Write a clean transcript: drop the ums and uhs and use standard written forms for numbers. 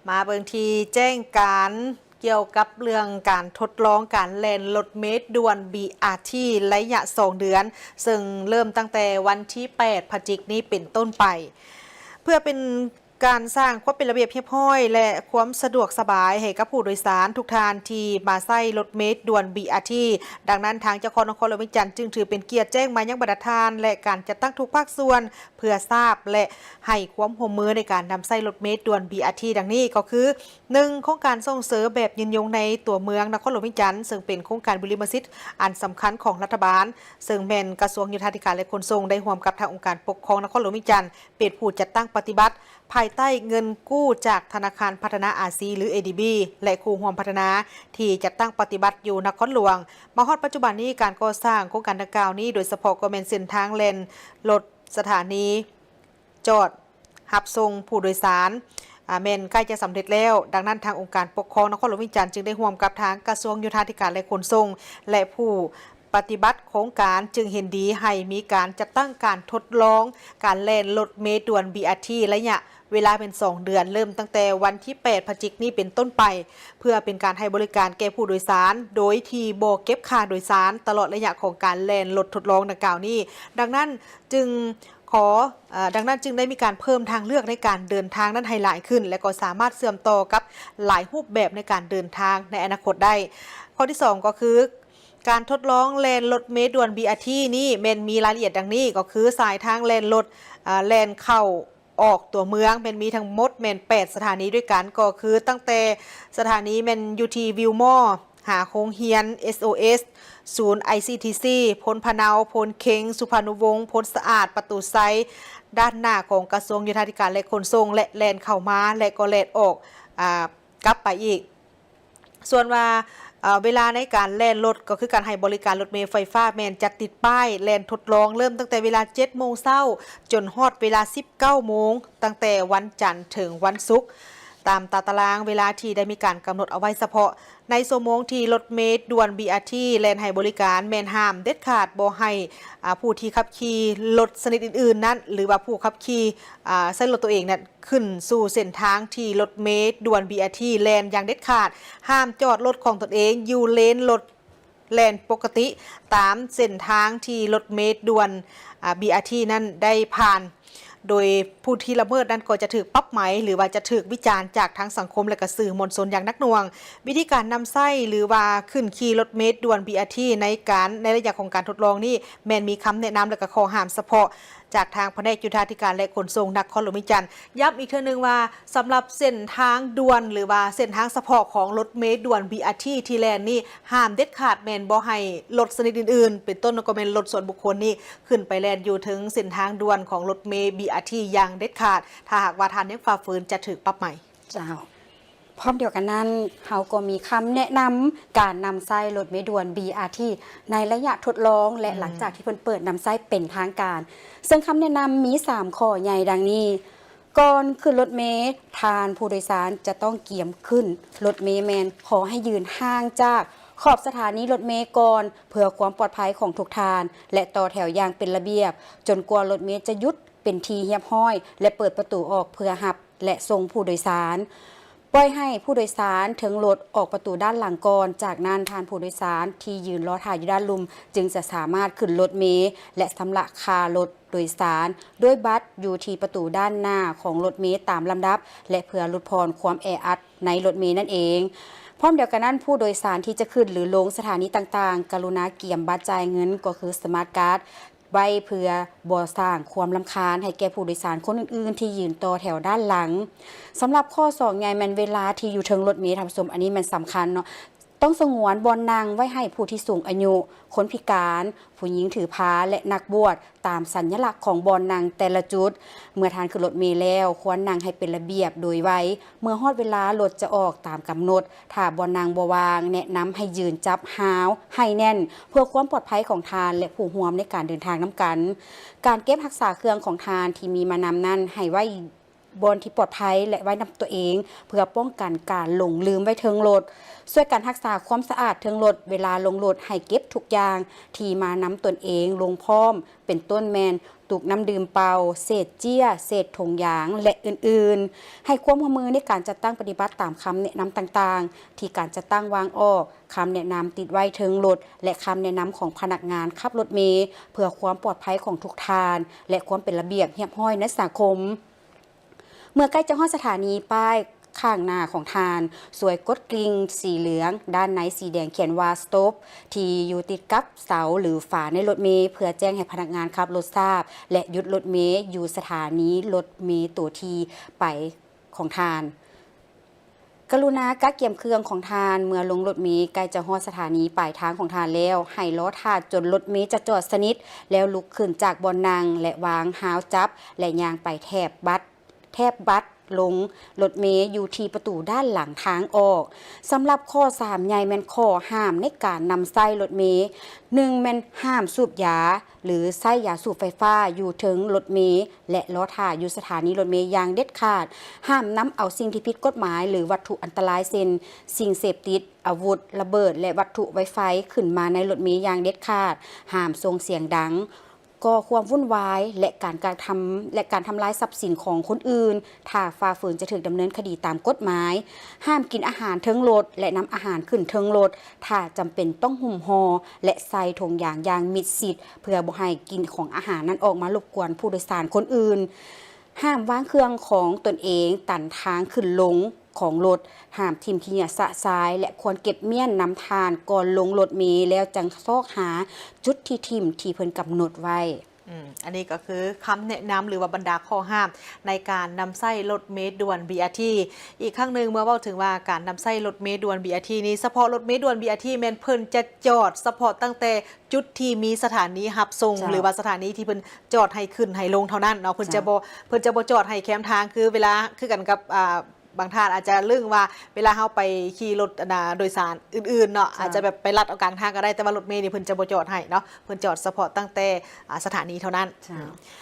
มาเบิ่งทีแจ้งการเกี่ยวกับเรื่องการทดลองการแล่นรถเมล์ด่วน BRT ระยะ2 เดือนซึ่งเริ่มตั้งแต่วันที่8 พฤศจิกายนนี้เป็นต้นไปเพื่อเป็นการสร้างความเป็นระเบียบเรียบร้อยและความสะดวกสบายให้กับผู้โดยสารทุกท่านที่มาใช้รถเมล์ด่วน BRT ดังนั้นทางเจ้าของนครหลวงเวียงจันทร์จึงถือเป็นเกียรติแจ้งมายังบรรดาทานและการจัดตั้งทุกภาคส่วนเพื่อทราบและให้ความร่วมมือในการนำใช้รถเมล์ด่วน BRT ดังนี้ก็คือ 1. โครงการส่งเสริมแบบยืนยงในตัวเมืองนครหลวงเวียงจันทร์ซึ่งเป็นโครงการบริมสิทธิ์อันสำคัญของรัฐบาลซึ่งแม่นกระทรวงโยธาธิการและขนส่งได้ร่วมกับทางองค์การปกครองนครหลวงเวียงจันทร์เป็นผู้จัดตั้งปฏิบัติภายใต้เงินกู้จากธนาคารพัฒนาอาซีหรือ ADB และครูห่วมพัฒนาที่จัดตั้งปฏิบัติอยู่นครหลวงมาฮอดปัจจุบันนี้การก่อสร้างโครงการดังกล่าวนี้โดยเฉพาะก็เป็นเส้นทางเลนรถสถานีจอดหับส่งผู้โดยสารเมนใกล้จะสำเร็จแล้วดังนั้นทางองค์การปกครองนครหลวงเวียงจันทร์จึงได้ร่วมกับทางกระทรวงโยธาธิการและขนส่งและผู้ปฏิบัติโครงการจึงเห็นดีให้มีการจัดตั้งการทดลองการแล่นรถเมล์ด่วน BRT ระยะเวลาเป็น2 เดือนเริ่มตั้งแต่วันที่8 พฤศจิกายนนี้เป็นต้นไปเพื่อเป็นการให้บริการแก่ผู้โดยสารโดยที่บ่เก็บค่าโดยสารตลอดระยะของการแล่นรถทดลองดังกล่าวนี้ดังนั้นจึงได้มีการเพิ่มทางเลือกในการเดินทางนั้นให้หลายขึ้นและก็สามารถเชื่อมต่อกับหลายรูปแบบในการเดินทางในอนาคตได้ข้อที่2ก็คือการทดลองแล่นรถเมล์ด่วน BRT นี่มีรายละเอียดดังนี้ก็คือสายทางแล่นรถแล่นเข้าออกตัวเมืองมีทั้งหมด8สถานีด้วยกันก็คือตั้งแต่สถานีอยู่ที่วิวมอหาโคงเฮียน SOS ศูนย์ ICTC พลพะเนาพลเค็งสุพรรณวงศ์พลสะอาดประตูไซด้านหน้าของกระทรวงโยธาธิการและขนส่งและแลนเข้ามาและก็แลนออกกลับไปอีกส่วนว่าเวลาในการแล่นรถก็คือการให้บริการรถเมล์ไฟฟ้าจัดติดป้ายแล่นทดลองเริ่มตั้งแต่เวลา 7 โมงเช้าจนฮอดเวลา 19 โมงตั้งแต่วันจันทร์ถึงวันศุกร์ตามตารางเวลาที่ได้มีการกำหนดเอาไว้เฉพาะในชั่วโมงที่รถเมล์ด่วน BRT แล่นให้บริการห้ามเด็ดขาดบ่ให้ผู้ที่ขับขี่รถชนิดอื่นๆนั้นหรือว่าผู้ขับขี่ใช้รถตัวเองนั้นขึ้นสู่เส้นทางที่รถเมล์ด่วน BRT แล่นอย่างเด็ดขาดห้ามจอดรถของตนเองอยู่เลนรถแล่นปกติตามเส้นทางที่รถเมล์ด่วน BRT นั้นได้ผ่านโดยผู้ที่ละเมิดนั้นก็จะถูกปรับไหมหรือว่าจะถูกวิจารณ์จากทางสังคมและก็สื่อมวลชนอย่างนักหน่วงวิธีการนำไส้หรือว่าขึ้นขี่รถเมล์ด่วน BRT ในระยะของการทดลองนี่มีคำแนะนำและก็ข้อห้ามเฉพาะจากทางแผนกโยธาธิการและขนส่งนครหลวงเวียงจันทร์ย้ำอีกเทื่อนึงว่าสำหรับเส้นทางด่วนหรือว่าเส้นทางเฉพาะของรถเมล์ด่วน BRT ที่แลนนี่ห้ามเด็ดขาดบ่ให้รถชนิดอื่นๆเป็นต้นก็เป็นรถส่วนบุคคลนี่ขึ้นไปแลนอยู่ถึงเส้นทางด่วนของรถเมล์ BRT อย่างเด็ดขาดถ้าหากว่าทานยังฝ่าฝืนจะถูกปรับใหม่เจ้าพร้อมเดียวกันนั้นเขาก็มีคำแนะนำการนำไส้รถเมล์ด่วน BRT ในระยะทดลองและหลังจากที่เพิ่นเปิดนำไส้เป็นทางการซึ่งคำแนะนำมี3ข้อใหญ่ดังนี้ก่อนขึ้นรถเมล์ทานผู้โดยสารจะต้องเกี่ยมขึ้นรถเมล์ขอให้ยืนห่างจากขอบสถานีรถเมล์ก่อนเพื่อความปลอดภัยของทุกท่านและต่อแถวอย่างเป็นระเบียบจนกว่ารถเมล์จะหยุดเป็นทีเรียบร้อยและเปิดประตูออกเพื่อรับและส่งผู้โดยสารปล่อยให้ผู้โดยสารถึงรถออกประตูด้านหลังก่อนจากนั้นทานผู้โดยสารที่ยืนรอถ่ายอยู่ด้านลุมจึงจะสามารถขึ้นรถเมล์และชำระค่ารถโดยสารด้วยบัตรอยู่ที่ประตูด้านหน้าของรถเมล์ตามลำดับและเพื่อลดพรความแออัดในรถเมล์นั่นเองพร้อมเดียวกันนั้นผู้โดยสารที่จะขึ้นหรือลงสถานีต่างๆกรุณาเกี่ยมบัตรจ่ายเงินก็คือสมาร์ทการ์ดไว้เพื่อบ่สร้างความรำคาญให้แก่ผู้โดยสารคนอื่นๆที่ยืนต่อแถวด้านหลังสำหรับข้อ2ไงเวลาที่อยู่เทิงรถเมล์ท่านผู้ชมอันนี้มันสำคัญเนาะต้องสงวนบอนนั่งไว้ให้ผู้ที่สูงอายุคนพิการผู้หญิงถือผ้าและนักบวชตามสัญลักษณ์ของบอนนั่งแต่ละจุดเมื่อทานขึ้นรถเมล์แล้วควรนั่งให้เป็นระเบียบโดยไว้เมื่อฮอดเวลารถจะออกตามกำหนดถ้าบอนนั่งบ่วางแนะนำให้ยืนจับหาวให้แน่นเพื่อความปลอดภัยของทานและผู้ร่วมในการเดินทางนำกันการเก็บรักษาเครื่องของทานที่มีมานำนั้นให้ไว้บนที่ปลอดภัยและไว้นำตัวเองเพื่อป้องกันการหลงลืมไว้เทิงรถช่วยการรักษาความสะอาดเทิงรถเวลาลงรถให้เก็บทุกอย่างที่มานำตนเองลงพร้อมเป็นต้น ตุกน้ำดื่มเปล่าเศษเจี้ยเศษถุงยางและอื่นๆให้ความร่วมมือในการจัดตั้งปฏิบัติตามคำแนะนำต่างๆที่การจัดตั้งวางออกคำแนะนำติดไว้เทิงรถและคำแนะนำของพนักงานขับรถเมล์เพื่อความปลอดภัยของทุกทานและความเป็นระเบียบเรียบร้อยในสังคมเมื่อใกล้จะฮอดสถานีป้ายข้างหน้าของทานสวยกดกริ่งสีเหลืองด้านในสีแดงเขียนว่า stop ที่อยู่ติดกับเสาหรือฝาในรถเมล์เพื่อแจ้งให้พนักงานขับรถทราบและหยุดรถเมล์อยู่สถานีรถเมล์ตัวทีไปของทานกรุณากักเก็บเครื่องของทานเมื่อลงรถเมล์ใกล้จะฮอดสถานีปลายทางของทานแล้วให้ล้อท่าจนรถเมล์จะจอดสนิทแล้วลุกขึ้นจากบนนั่งและวางหาวจับและย่างไปแถบบัตรลงรถเมล์อยู่ที่ประตูด้านหลังทางออกสำหรับข้อ3ใหญ่แม่นข้อห้ามในการนำใส่รถเมล์1แม่นห้ามสูบยาหรือใส่ยาสูบไฟฟ้าอยู่ถึงรถเมล์และล้อท่าอยู่สถานีรถเมล์อย่างเด็ดขาดห้ามนำเอาสิ่งที่ผิดกฎหมายหรือวัตถุอันตรายเช่นสิ่งเสพติดอาวุธระเบิดและวัตถุไวไฟขึ้นมาในรถเมล์อย่างเด็ดขาดห้ามส่งเสียงดังก่อความวุ่นวายและการทำลายทรัพย์สินของคนอื่นถ้าฝ่าฝืนจะถูกดำเนินคดีตามกฎหมายห้ามกินอาหารเทิงรถและนำอาหารขึ้นเทิงรถถ้าจำเป็นต้องหุ้มห่อและใส่ถุงอย่างมิดชิดเพื่อบ่ให้กินของอาหารนั้นออกมารบกวนผู้โดยสารคนอื่นห้ามวางเครื่องของตนเองตันทางขึ้นลงของรถห้ามทิ่มขี้เหงื่อสะสายและควรเก็บเมี่ยนน้ำทานก่อนลงรถเมล์แล้วจังซอกหาจุดที่ทิ่มที่เพิ่นกำหนดไว้อันนี้ก็คือคำแนะนำหรือว่าบรรดาข้อห้ามในการนำไส้รถเมล์ด่วน BRT อีกครั้งหนึ่งเมื่อเว้าถึงว่าการนำไส้รถเมล์ด่วน BRT นี้เฉพาะรถเมล์ด่วน BRT แม่นเพิ่นจะจอดเฉพาะตั้งแต่จุดที่มีสถานีรับส่งหรือว่าสถานีที่เพิ่นจอดให้ขึ้นให้ลงเท่านั้นเนาะเพิ่นจะบ่จอดให้แคมทางคือเวลาคือกันกับบางท่านอาจจะลึงว่าเวลาเฮาไปขี่รถโดยสารอื่นๆเนาะอาจจะแบบไปลัดเอากลางทางก็ได้แต่ว่ารถเมล์นี่เพิ่นจะบ่จอดให้เนาะเพิ่นจอดเฉพาะตั้งแต่สถานีเท่านั้น